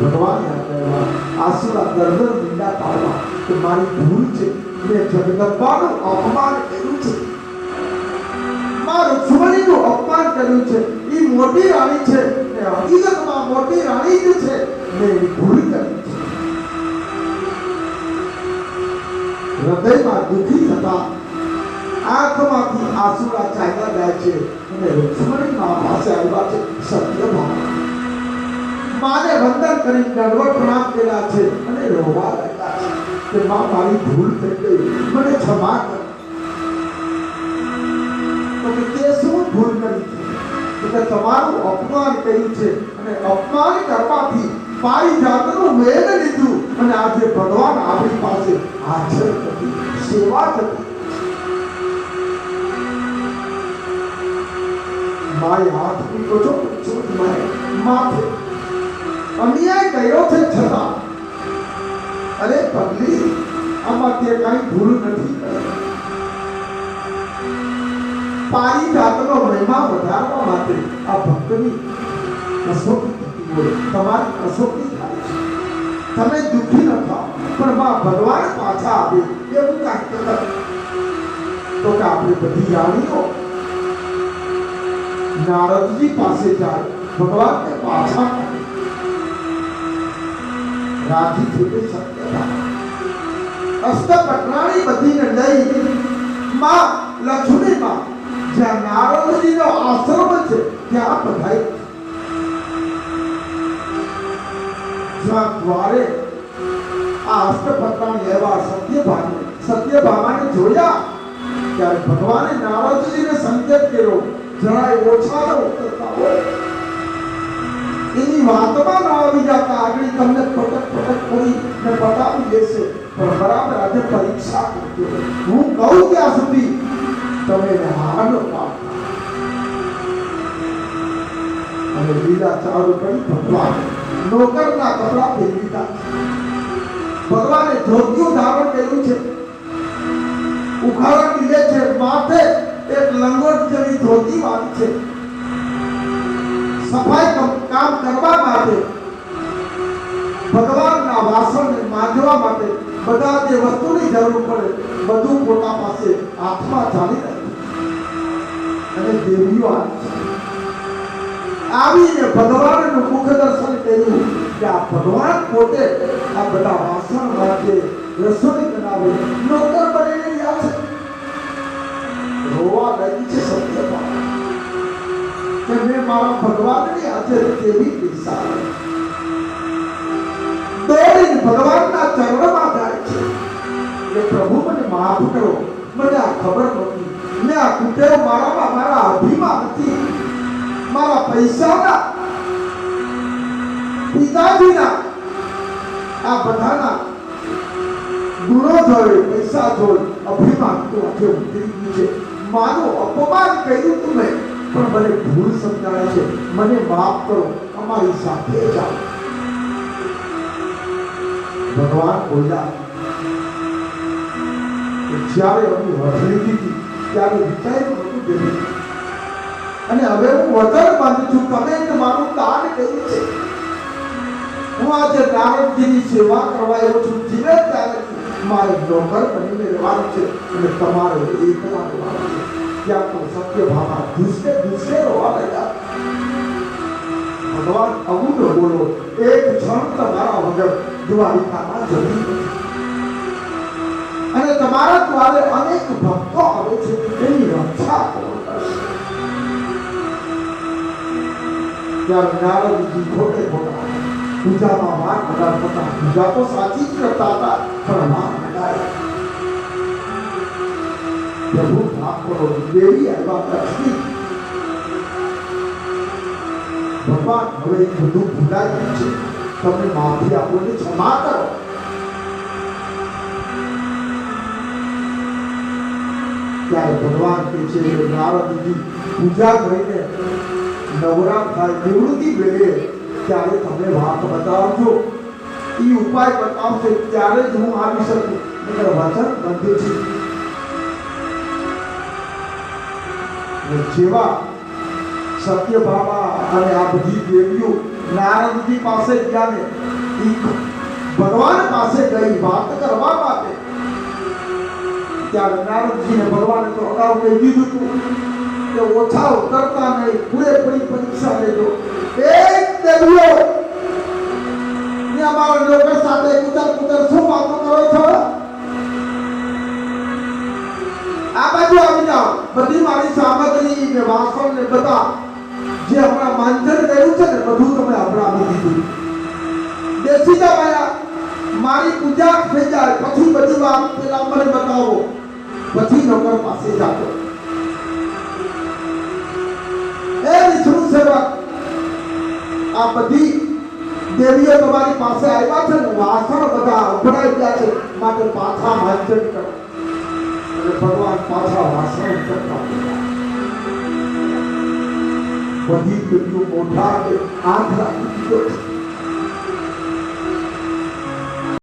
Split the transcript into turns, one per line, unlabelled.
ભગવાન આસુરા દરદર મીંડા પાડવા કે મારી ભૂલ છે, મેં જગદંબાનું અપમાન કર્યું છે, મારું સુવર્ણનું અપમાન કર્યું છે, એ મોટી રાણી છે ને હકીકતમાં મોટી રાણી જ છે, મેં ભૂલ કરી છે. હૃદયમાં દુઃખી થતા આંખમાંથી આંસુડા ચાલ્યા જાય છે અને રુક્ષ્મણી માં પાસે આવ્યા છે. સત્યભામા માને વંદન કરી દંડવત પ્રણામ કર્યા છે અને રોવા લાગ્યા છે કે માં મારી ભૂલ થઈ ગઈ, મને ક્ષમા કર. તો તે શું ભૂલ કરી છે કે તમારું અપમાન કર્યું છે અને અપમાન કરવાથી પારિજાતનું વેદ લીધું અને આજે ભગવાન આપણી પાસે હાજર હતી, સેવા હતી. માય હાથ પીટો છો માથે અન્યાય કર્યો છે છતાં અરે પગલી આમાં તે કઈ ભૂલ નથી કરી. પારિજાતનો મહિમા વધારવા માટે આ ભક્તની કસોટી થતી હોય, તમારી કસોટી થાય છે. તમે દુઃખી ન થાઓ પણ માં ભગવાન પાછા આવે એવું કાંઈક કરો તો કે આપણે બધી રાણીઓ નારદજી પાસે જાય, ભગવાનને પાછા આવે. રાજી થઈ સત્યભામા અષ્ટપટરાણી બધીને લઈ માં લક્ષ્મી માં જ્યાં નારદજીનો આશ્રમ છે ત્યાં પધારી. જ્યાં દ્વારે આ અષ્ટપટરાણી એવા સત્યભામાને જોયા ત્યારે ભગવાને નારદજીને સંકેત કર્યો, જરાય ઓછા ન ઉતરતા હોય, એની વાતમાં ન આવી જતા આગળ તમને પટક કરી ને બતાવી દેશે, પણ બરાબર આજે પરીક્ષા કરજો. હું કહું ત્યાં સુધી તમે હાર પાડતા. અને લીલા ચાલુ કરી ભગવાન નોકરના કપડા પહેરી દીધા. ભગવાને ધોતિયું ધારણ કર્યું છે, ઉખાડા લીધે છે, માથે એક લંગોટ જેવી ધોતી વાળી છે. સફાઈ કામ કરવા માટે ભગવાનના વાસણને માંજવા માટે બધા જે વસ્તુની જરૂર પડે બધું પોતા પાસે હાથમાં ચાલી રહ્યું. અને દેવીઓ આવીને ભગવાનનું મુખ દર્શન કર્યું કે આ ભગવાન પોતે આ બધા વાસણ માટે રસોઈ બનાવે નોકર બનીને રહ્યા છે. રોવા લાગી છે સત્યભામા કે મેં મારા ભગવાનની આજે કેવી દિશા દોડીને ભગવાનના ચરણમાં જાય છે કે પ્રભુ મને માફ કરો, મને આ ખબર નહોતી, મેં આ કુટેવ મારા અભિમાન હતી, મારા પૈસાના પિતાજીના આ બધાના ગુણો જોઈ, પૈસા જોઈ અભિમાન તો આજે ઉતરી ગયું છે. મારું અપમાન કર્યું તું મેં, પણ મને ભૂલ સમજાય છે, મને માફ કરો, અમારી સાથે જાઓ. ભગવાન બોલ્યા જ્યારે અમે વચન દીધી ત્યારે વિચાર્યું હતું દેવી, અને હવે હું વચન બાંધું છું, તમે મારું દાન કર્યું છે, હું આજે નારદજીની સેવા કરવા આવ્યો છું, જીવે ત્યારે મારે નોકર બનીને રહેવાનું છે અને તમારે એકલા રહેવાનું છે. ત્યાં તો સત્યભામા દુષ્ટે રોવા લાગ્યા. ભગવાન અમુક બોલો, એક ક્ષણ તમારા વગર દ્વારિકામાં જતી નથી અને તમારા દ્વારે અનેક ભક્તો આવે છે, એની રક્ષા કોણ કરશે? ત્યારે નારદજી ખોટે ખોટા પૂજામાં વાર બધા પૂજા તો સાચી જ કરતા હતા, પણ વાર લગાડ્યા. પ્રભુ માફ કરો, દેવી આવ્યા લક્ષ્મી. ભગવાન હવે બધું ભૂલાઈ ગયું છે, તમે માફી આપો ને ક્ષમા કરો. ત્યારે ભગવાન કે છે નારદજી પૂજા કરીને નવરા થાય નિવૃત્તિ વેળે ત્યારે તમે વાત બતાવજો, એ ઉપાય બતાવશે ત્યારે જ હું આવી શકું. વચન બંધ છે. જેવા સત્યભામા અને આ બધી દેવીઓ નારદજી પાસે ગયા ને ભગવાન પાસે ગઈ વાત કરવા માટે, ત્યારે નારદજીને ભગવાને તો અગાઉ કહી દીધું હતું કે ઓછા ઉતરતા નહીં, પૂરેપૂરી પરીક્ષા લેજો. એક દેવીઓ ને અમારા લોકો સાથે કુતર શું વાતો કરો છો? આ બાજુ આવી જાઓ. બધી મારી સામગ્રી ને વાસણ ને બધા જે હમણાં માંજન કર્યું છે ને બધું તમે હમણાં દીધું. બેસી જાઓ માયા, મારી પૂજા થઈ જાય પછી બધી વાત પેલા મને બતાવો, પછી નોકર પાસે જાતો. એ વિષ્ણુ સેવક, આ બધી દેવીઓ તમારી પાસે આવ્યા છે ને, વાસણ બધા ઉભરાઈ ગયા છે, માટે પાછા માંજન કરો. અને ભગવાન પાછા વાસણ કરતા બધી દેવીઓ મોઢા હાથ રાખી દીધો.